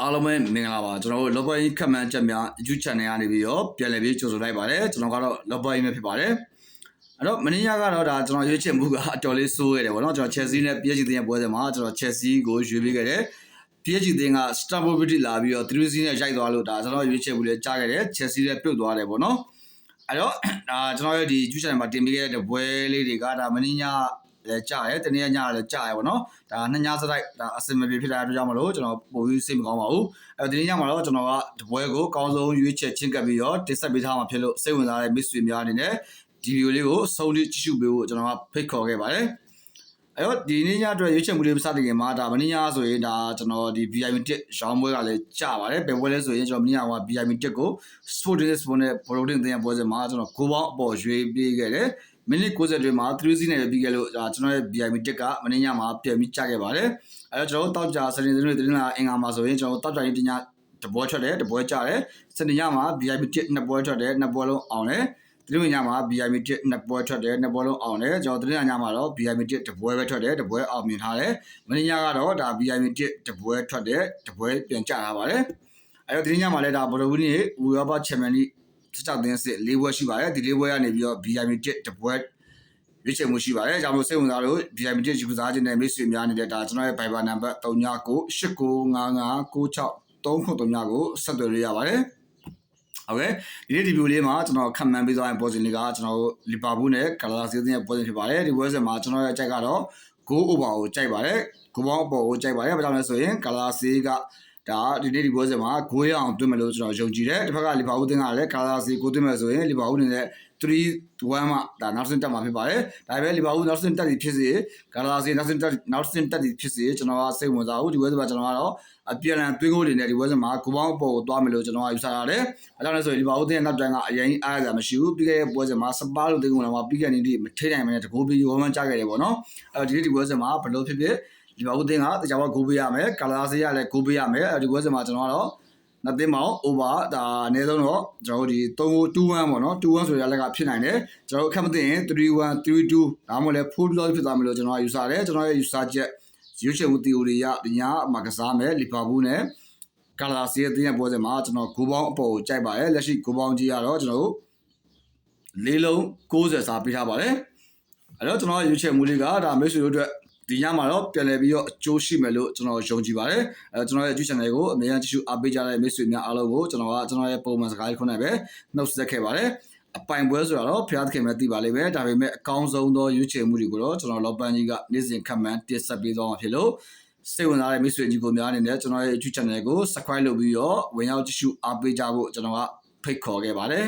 အားလုံးပဲမင်္ဂလာပါကျွန်တော်တို့လော်ဘကြီးခက်မှန်းချက်များ YouTube channel ကနေပြီးတော့ပြန်လည်ပြီးကြိုဆိုလိုက်ပါတယ်ကျွန်တော်ကတော့လော်ဘကြီးပဲဖြစ်ပါတယ်အဲ့တော့မနေ့ညကတော့ဒါကျွန်တော်ရွေးချယ်မှုကအတော်လေးစိုးခဲ့တယ်ပေါ့နော်ကျွန်တော် Chelsea နဲ့ PSG တင်းရဲ့ပွဲစဉ်မှာကျွန်တော် Chelsea ကိုရွေးပေးခဲ့တယ် PSG တင်းက Stamford Bridge လာပြီးတော့ 3-0 နဲ့ရိုက်သွားလို့ဒါကျွန်တော်ရွေးချယ်မှုလေးကြားခဲ့တယ် Chelsea နဲ့ပြုတ်သွားတယ်ပေါ့နော်အဲ့တော့ဒါကျွန်တော်ရဲ့ဒီ YouTube channel မှာတင်ပေးခဲ့တဲ့ပွဲလေးတွေကဒါမနေ့ညလည်းကြားရဲတနေ့ညလည်းကြားရဲပေါ့နော်ဒါနှစ်ညစတိုက်ဒါအစင်မပြေဖြစ်တဲ့အတွက်ကြောင့်မလို့ကျွန်တော်ပို့ပြီးစိတ်မကောင်းပါဘူးအဲ့ဒီနေ့ညမှာတော့ကျွန်တော်ကတပွဲကိုအကောင်းဆုံးရွေးချယ်ချင်းကပ်ပြီးတော့တင်ဆက်ပေးထားမှာဖြစ်လို့စိတ်ဝင်စားတဲ့မိတ်ဆွေများအနေနဲ့ဒီဗီဒီယိုလေးကိုအဆုံးထိကြည့်ရှုပေးဖို့ကျွန်တော်ကဖိတ်ခေါ်ခဲ့ပါတယ်အဲ့တော့ဒီနေ့ညအတွက်ရွေးချယ်မှုလေးမစတင်ခင်မှာဒါမနေ့ညဆိုရင်ဒါကျွန်တော်ဒီ VIP 1ရောင်းပွဲကလည်းကြာပါတယ်ဘယ်ပွဲလဲဆိုရင်ကျွန်တော်မနေ့က VIP 1ကို Sporting Lisbon နဲ့ Sporting တင်ပွဲစဉ်မှာကျွန်တော်ကိုပေါင်းအပေါ်ရွေးပေးခဲ့တယ်မိနစ်90အတွင်းမှာ3-0နဲ့ပြီးခဲ့လို့ကျွန်တော်ရဲ့ VIP 1ကမနေ့ညမှာပြန်ပြီးကျခဲ့ပါတယ်အဲ့တော့ကျွန်တော်တောက်ကြစနေနေ့တင်လာအင်္ဂါမှာဆိုရင်ကျွန်တော်တောက်ကြရေးတင်ညတပွဲထွက်တယ်တပွဲကျတယ်စနေညမှာ VIP 1နှစ်ပွဲထွက်တယ်နှစ်ပွဲလုံးအောင်တယ်ဒီလိုညမှာ VIP 1နှစ်ပွဲထွက်တယ်နှစ်ပွဲလုံးအောင်တယ်ကျွန်တော်တင်ညမှာတော့ VIP 1တပွဲပဲထွက်တယ်တပွဲအောင်မြင်ထားတယ်မနေ့ညကတော့ဒါ VIP 1တပွဲထွက်တယ်တပွဲပြန်ကျထားပါတယ်အဲ့တော့ဒီညမှာလည်းဒါဘော်လဝင်းကြီးဥရောပချန်ပီယံလိစတောက်တင်စစ်၄ပွဲရှိပါတယ်ဒီ၄ပွဲကနေပြီးတော့ VIP 1တပွဲရွေးချယ်မှုရှိပါတယ်။ဒါကြောင့်မို့စိတ်ဝင်စားလို့ VIP 1ယူစားခြင်းနဲ့မိတ်ဆွေများနေတဲ့ဒါကျွန်တော်ရဲ့ Viber နံပါတ်3998959393ကိုဆက်သွယ်လို့ရပါတယ်။ဟုတ်ကဲ့ဒီနေ့ဒီဗီဒီယိုလေးမှာကျွန်တော်ခံမှန်းပေးသွားတဲ့ပွဲစဉ်လေးကကျွန်တော်တို့လီဗာပူးနဲ့ဂလာစီးရဲ့ပွဲစဉ်ဖြစ်ပါတယ်။ဒီပွဲစဉ်မှာကျွန်တော်ရဲ့အကြိုက်ကတော့ goal over ကိုကြိုက်ပါတယ်။ goal ပေါင်းအပေါ်ကိုကြိုက်ပါတယ်။ဘာကြောင့်လဲဆိုရင်ဂလာစီးကဒါဒီနေ့ဒီပွဲစဉ်မှာဂိုးရအောင်တွင်းမယ်လို့ကျွန်တော်ယုံကြည်တယ်။တစ်ဖက်ကလီဗာပူးတင်းကလည်းဂလာစီးကိုတွင်းမယ်ဆိုရင်လီဗာပူးအနေနဲ့3-1မှာဒါနောက်ဆင့်တက်မှာဖြစ်ပါတယ်။ဒါပေမဲ့လီဗာပူးနောက်ဆင့်တက်ပြီးဖြစ်စေဂလာစီနောက်ဆင့်တက်ပြီးဖြစ်စေကျွန်တော်ကစိတ်ဝင်စားဘူးဒီပွဲစဉ်မှာကျွန်တော်ကတော့အပြန်လန်သွင်းကိုတွေနဲ့ဒီပွဲစဉ်မှာဂိုးပေါင်းအပေါ်ကိုသွားမယ်လို့ကျွန်တော်ကယူဆရတယ်။အဲကြောင့်လဲဆိုရင်လီဗာပူးတင်းရဲ့နောက်တန်းကအရင်အားရမရှိဘူးပြီးခဲ့တဲ့ပွဲစဉ်မှာစပါးလို့တင်းကုန်လာမှာပြီးခဲ့တဲ့နေ့မထိနိုင်မနဲ့တကိုးပြီးဝမ်းမန်းကြခဲ့တယ်ပေါ့နော်။အဲဒီဒီပွဲစဉ်မှာဘလို့ဖြစ်ဖြစ်လီဗာပူးတင်းကတခြားဘက်ဂိုးပေးရမယ်ဂလာစီကလည်းဂိုးပေးရမယ်အဲဒီပွဲစဉ်မှာကျွန်တော်ကတော့နှစ်သိန်းပေါင် over ဒါအနည်းဆုံးတော့ကျွန်တော်တို့ဒီ3-1ပေါ့နော်2-1ဆိုရလက်ကဖြစ်နိုင်တယ်ကျွန်တော်တို့အခက်မသိရင်3-1 3-2ဒါမှမဟုတ်လည်း4-0ဖြစ်သွားမယ်လို့ကျွန်တော်ယူဆတယ်ကျွန်တော်ရဲ့ယူဆချက်ရွေးချယ်မှု theory ရဒီညမှာကစားမယ်လီဗာပူးနဲ့ဂလာစီရဲ့တင်းရဲ့ပွဲစဉ်မှာကျွန်တော်ဂိုးပေါင်းအပေါ်ကိုကြိုက်ပါတယ်လက်ရှိဂိုးပေါင်းကြီးကတော့ကျွန်တော်တို့၄လုံး90စာပေးထားပါတယ်အဲ့တော့ကျွန်တော်ရွေးချယ်မှုလေးကဒါမိတ်ဆွေတို့အတွက်ဒီညမှာတော့ပြန်လည်ပြီးတော့အကျိုးရှိမယ်လို့ကျွန်တော်ယုံကြည်ပါတယ်ကျွန်တော်ရဲ့ YouTube channel ကိုအများကြီးကြည့်ရှုအားပေးကြတဲ့မိတ်ဆွေများအားလုံးကိုကျွန်တော်ရဲ့ပုံမှန်စကားခုနကပဲနှုတ်ဆက်ခဲ့ပါတယ်အပိုင်ပွဲဆိုတာတော့ဖျားသခင်ပဲသိပါလိမ့်မယ်ဒါပေမဲ့အကောင်းဆုံးသောရွေးချယ်မှုတွေကိုတော့ကျွန်တော်လောပန်းကြီးကနေ့စဉ်ခက်မှန်းတင်ဆက်ပေးသွားမှာဖြစ်လို့စိတ်ဝင်စားတဲ့မိတ်ဆွေကြီးကိုများအနေနဲ့ကျွန်တော်ရဲ့ YouTube channel ကို subscribe လုပ်ပြီးတော့ဝင်ရောက်ကြည့်ရှုအားပေးကြဖို့ကျွန်တော်ကဖိတ်ခေါ်ခဲ့ပါတယ်